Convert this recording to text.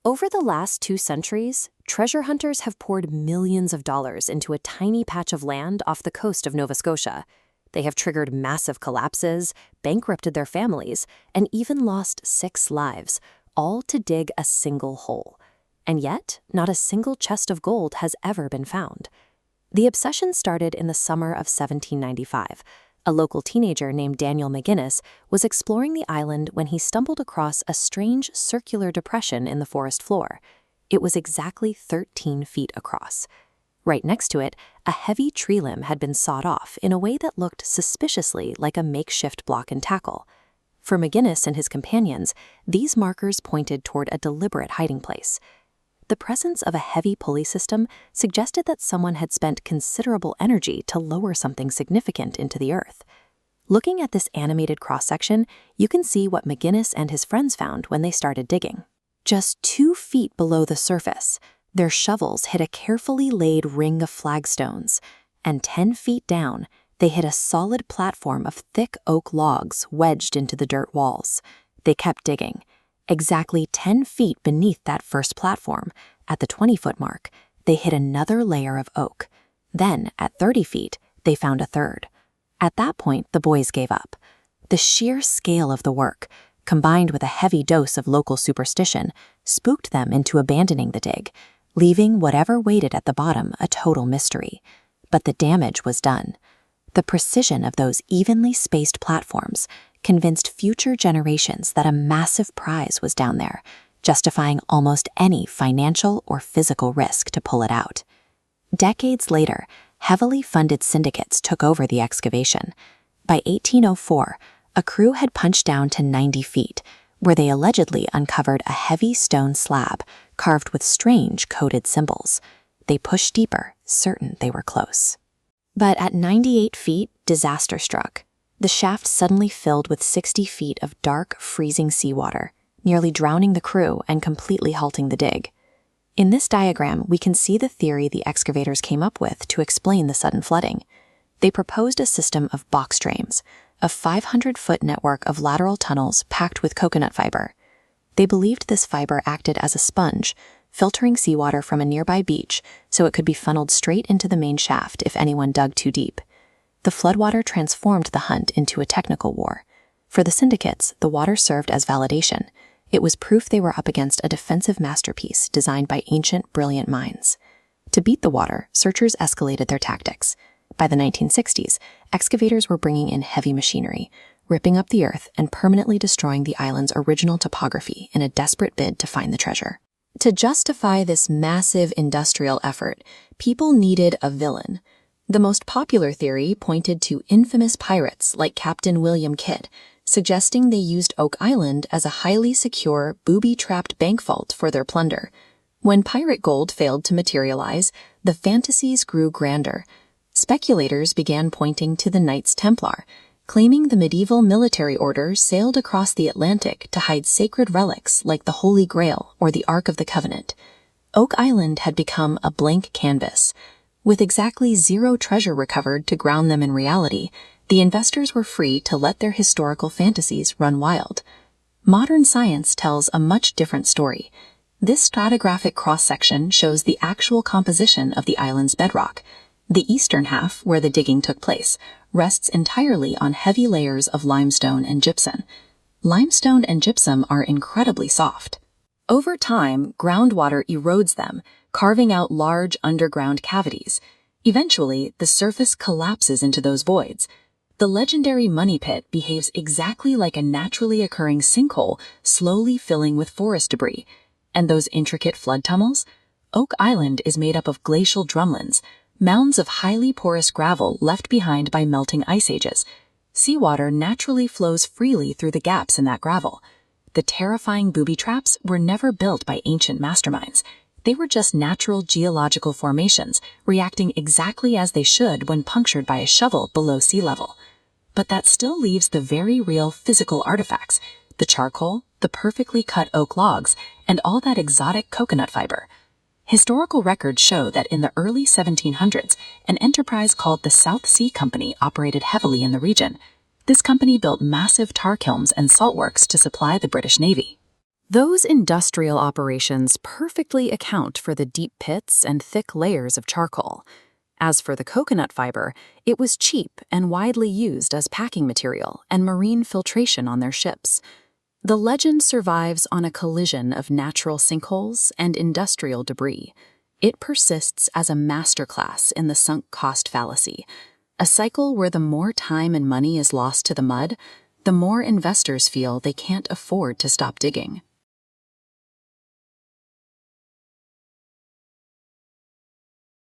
Over the last 2 centuries, treasure hunters have poured millions of dollars into a tiny patch of land off the coast of Nova Scotia. They have triggered massive collapses, bankrupted their families, and even lost 6 lives, all to dig a single hole. And yet, not a single chest of gold has ever been found. The obsession started in the summer of 1795. A local teenager named Daniel McGinnis was exploring the island when he stumbled across a strange circular depression in the forest floor. It was exactly 13 feet across. Right next to it, a heavy tree limb had been sawed off in a way that looked suspiciously like a makeshift block and tackle. For McGinnis and his companions, these markers pointed toward a deliberate hiding place. The presence of a heavy pulley system suggested that someone had spent considerable energy to lower something significant into the earth. Looking at this animated cross-section, you can see what McGinnis and his friends found when they started digging. Just 2 feet below the surface, their shovels hit a carefully laid ring of flagstones, and 10 feet down, they hit a solid platform of thick oak logs wedged into the dirt walls. They kept digging. Exactly 10 feet beneath that first platform, at the 20-foot mark, they hit another layer of oak. Then, at 30 feet, they found a third. At that point, the boys gave up. The sheer scale of the work, combined with a heavy dose of local superstition, spooked them into abandoning the dig, leaving whatever waited at the bottom a total mystery. But the damage was done. The precision of those evenly spaced platforms convinced future generations that a massive prize was down there, justifying almost any financial or physical risk to pull it out. Decades later, heavily funded syndicates took over the excavation. By 1804, a crew had punched down to 90 feet, where they allegedly uncovered a heavy stone slab carved with strange coded symbols. They pushed deeper, certain they were close. But at 98 feet, disaster struck. The shaft suddenly filled with 60 feet of dark, freezing seawater, nearly drowning the crew and completely halting the dig. In this diagram, we can see the theory the excavators came up with to explain the sudden flooding. They proposed a system of box drains, a 500-foot network of lateral tunnels packed with coconut fiber. They believed this fiber acted as a sponge, filtering seawater from a nearby beach so it could be funneled straight into the main shaft if anyone dug too deep. The floodwater transformed the hunt into a technical war. For the syndicates, the water served as validation. It was proof they were up against a defensive masterpiece designed by ancient, brilliant minds. To beat the water, searchers escalated their tactics. By the 1960s, excavators were bringing in heavy machinery, ripping up the earth and permanently destroying the island's original topography in a desperate bid to find the treasure. To justify this massive industrial effort, people needed a villain. The most popular theory pointed to infamous pirates like Captain William Kidd, suggesting they used Oak Island as a highly secure, booby-trapped bank vault for their plunder. When pirate gold failed to materialize, the fantasies grew grander. Speculators began pointing to the Knights Templar, claiming the medieval military order sailed across the Atlantic to hide sacred relics like the Holy Grail or the Ark of the Covenant. Oak Island had become a blank canvas. With exactly 0 treasure recovered to ground them in reality, the investors were free to let their historical fantasies run wild. Modern science tells a much different story. This stratigraphic cross-section shows the actual composition of the island's bedrock. The eastern half, where the digging took place, rests entirely on heavy layers of limestone and gypsum. Limestone and gypsum are incredibly soft. Over time, groundwater erodes them, carving out large underground cavities. Eventually, the surface collapses into those voids. The legendary money pit behaves exactly like a naturally occurring sinkhole, slowly filling with forest debris. And those intricate flood tunnels? Oak Island is made up of glacial drumlins, mounds of highly porous gravel left behind by melting ice ages. Seawater naturally flows freely through the gaps in that gravel. The terrifying booby traps were never built by ancient masterminds. They were just natural geological formations, reacting exactly as they should when punctured by a shovel below sea level. But that still leaves the very real physical artifacts, the charcoal, the perfectly cut oak logs, and all that exotic coconut fiber. Historical records show that in the early 1700s, an enterprise called the South Sea Company operated heavily in the region. This company built massive tar kilns and saltworks to supply the British Navy. Those industrial operations perfectly account for the deep pits and thick layers of charcoal. As for the coconut fiber, it was cheap and widely used as packing material and marine filtration on their ships. The legend survives on a collision of natural sinkholes and industrial debris. It persists as a masterclass in the sunk cost fallacy, a cycle where the more time and money is lost to the mud, the more investors feel they can't afford to stop digging.